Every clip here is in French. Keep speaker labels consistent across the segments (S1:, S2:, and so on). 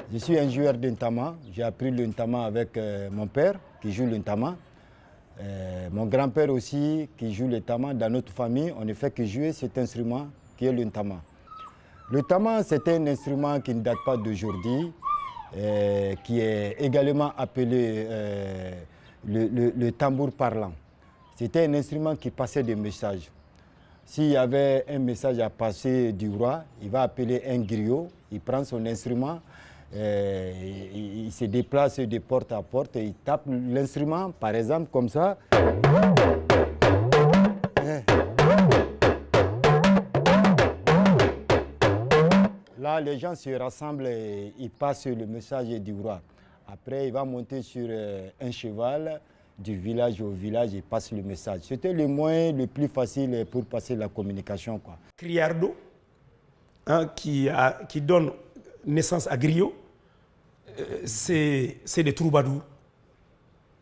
S1: Je suis un joueur de ntama. J'ai appris le ntama avec mon père qui joue le ntama. Mon grand-père aussi qui joue le ntama. Dans notre famille, on ne fait que jouer cet instrument qui est le ntama. Le ntama, c'est un instrument qui ne date pas d'aujourd'hui, qui est également appelé le tambour parlant. C'était un instrument qui passait des messages. S'il y avait un message à passer du roi, il va appeler un griot, il prend son instrument, il se déplace de porte à porte, il tape l'instrument, par exemple, comme ça. Là, les gens se rassemblent et ils passent le message du roi. Après, il va monter sur un cheval du village au village et passe le message. C'était le moyen le plus facile pour passer la communication, quoi.
S2: Criardo, qui donne naissance à griot, c'est des troubadours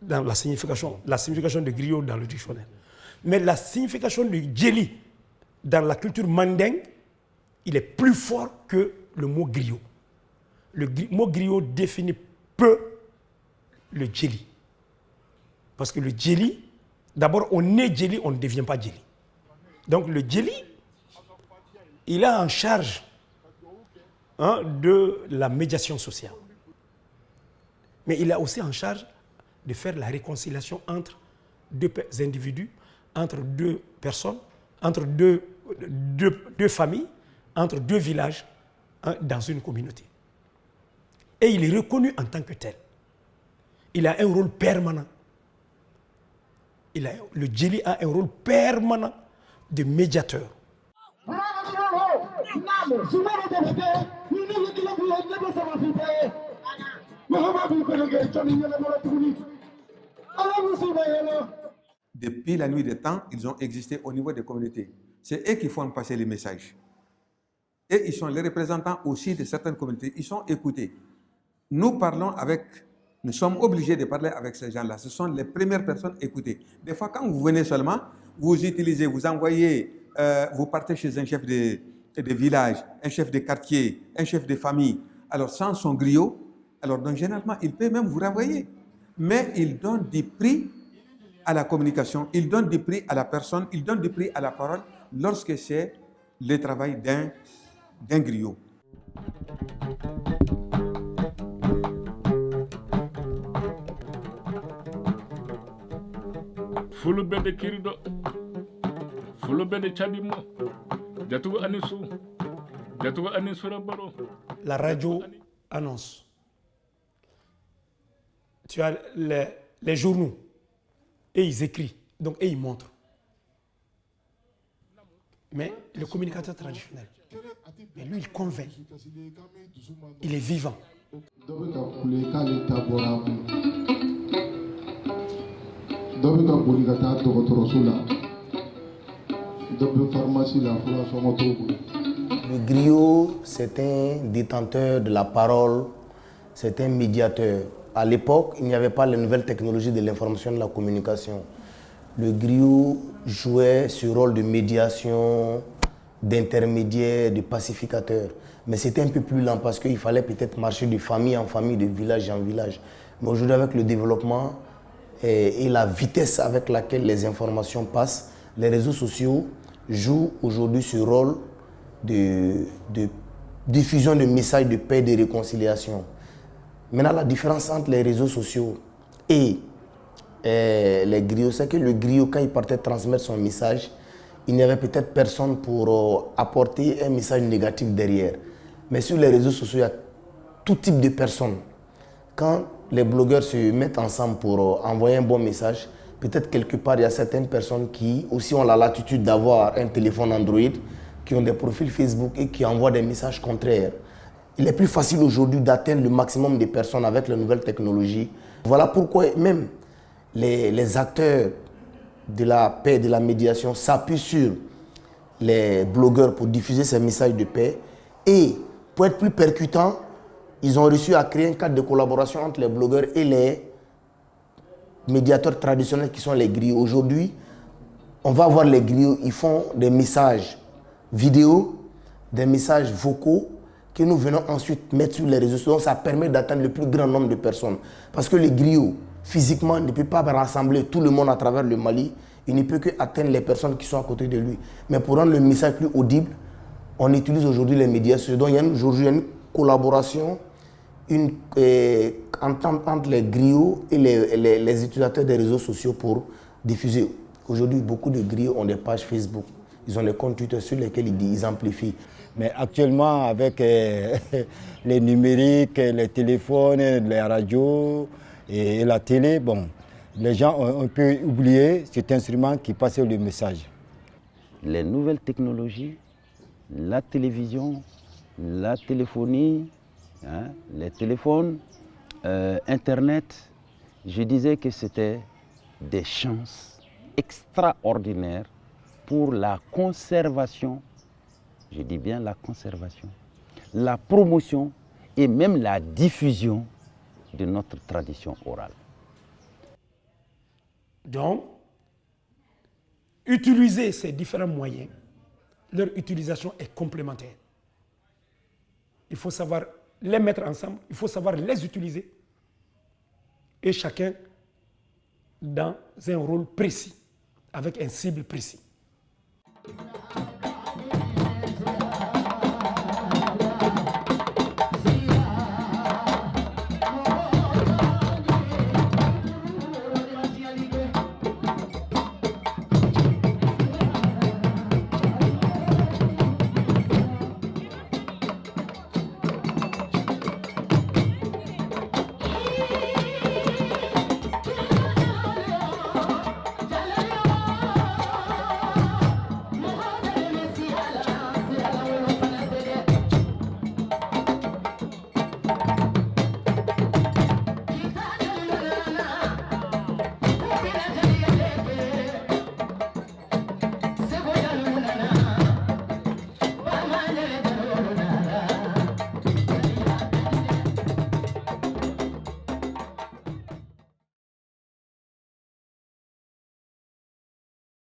S2: dans la signification de griot dans le dictionnaire. Mais la signification du djeli dans la culture mandingue, il est plus fort que le mot griot. Le mot griot définit peu le djeli. Parce que le djeli, d'abord on est djeli, on ne devient pas djeli. Donc le djeli, il a en charge de la médiation sociale. Mais il a aussi en charge de faire la réconciliation entre deux individus, entre deux personnes, entre deux familles, entre deux villages dans une communauté. Et il est reconnu en tant que tel. Il a un rôle permanent. Le djeli a un rôle permanent de médiateur.
S3: Depuis la nuit des temps, ils ont existé au niveau des communautés. C'est eux qui font passer les messages. Et ils sont les représentants aussi de certaines communautés. Ils sont écoutés. Nous sommes obligés de parler avec ces gens-là. Ce sont les premières personnes écoutées. Des fois, quand vous venez seulement, vous envoyez, vous partez chez un chef de village, un chef de quartier, un chef de famille. Alors, sans son griot, donc généralement, il peut même vous renvoyer. Mais il donne du prix à la communication, il donne du prix à la personne, il donne du prix à la parole lorsque c'est le travail d'un griot.
S4: Fulubede kirido, fulubede chadimo, jatugo anisu rabaro.
S2: La radio annonce. Tu as les journaux et ils écrivent, donc et ils montrent. Mais le communicateur traditionnel, mais lui il convainc, il est vivant.
S5: Le griot, c'est un détenteur de la parole, c'est un médiateur. À l'époque, il n'y avait pas les nouvelles technologies de l'information et de la communication. Le griot jouait ce rôle de médiation, d'intermédiaire, de pacificateur. Mais c'était un peu plus lent parce qu'il fallait peut-être marcher de famille en famille, de village en village. Mais aujourd'hui, avec le développement et la vitesse avec laquelle les informations passent, les réseaux sociaux jouent aujourd'hui ce rôle de diffusion de messages de paix et de réconciliation. Maintenant, la différence entre les réseaux sociaux et les griots, c'est que le griot, quand il partait transmettre son message, il n'y avait peut-être personne pour apporter un message négatif derrière. Mais sur les réseaux sociaux, il y a tout type de personnes. Quand les blogueurs se mettent ensemble pour envoyer un bon message, peut-être quelque part, il y a certaines personnes qui aussi ont la latitude d'avoir un téléphone Android, qui ont des profils Facebook et qui envoient des messages contraires. Il est plus facile aujourd'hui d'atteindre le maximum de personnes avec les nouvelles technologies. Voilà pourquoi même les acteurs de la paix, de la médiation s'appuient sur les blogueurs pour diffuser ces messages de paix. Et pour être plus percutants, ils ont réussi à créer un cadre de collaboration entre les blogueurs et les médiateurs traditionnels qui sont les griots. Aujourd'hui, on va voir les griots, ils font des messages vidéo, des messages vocaux que nous venons ensuite mettre sur les réseaux sociaux. Ça permet d'atteindre le plus grand nombre de personnes. Parce que le griot, physiquement, ne peut pas rassembler tout le monde à travers le Mali. Il ne peut que atteindre les personnes qui sont à côté de lui. Mais pour rendre le message plus audible, on utilise aujourd'hui les médias sociaux. Donc il y a aujourd'hui une collaboration, une entente entre les griots et les utilisateurs des réseaux sociaux pour diffuser. Aujourd'hui, beaucoup de griots ont des pages Facebook. Ils ont des comptes Twitter sur lesquels ils amplifient.
S1: Mais actuellement, avec les numériques, les téléphones, les radios et la télé, bon, les gens ont pu oublier cet instrument qui passait le message.
S6: Les nouvelles technologies, la télévision, la téléphonie, hein, les téléphones, Internet, je disais que c'était des chances extraordinaires pour la conservation, je dis bien la conservation, la promotion et même la diffusion de notre tradition orale.
S2: Donc, utiliser ces différents moyens, leur utilisation est complémentaire. Il faut savoir les mettre ensemble, il faut savoir les utiliser, et chacun dans un rôle précis, avec un cible précis.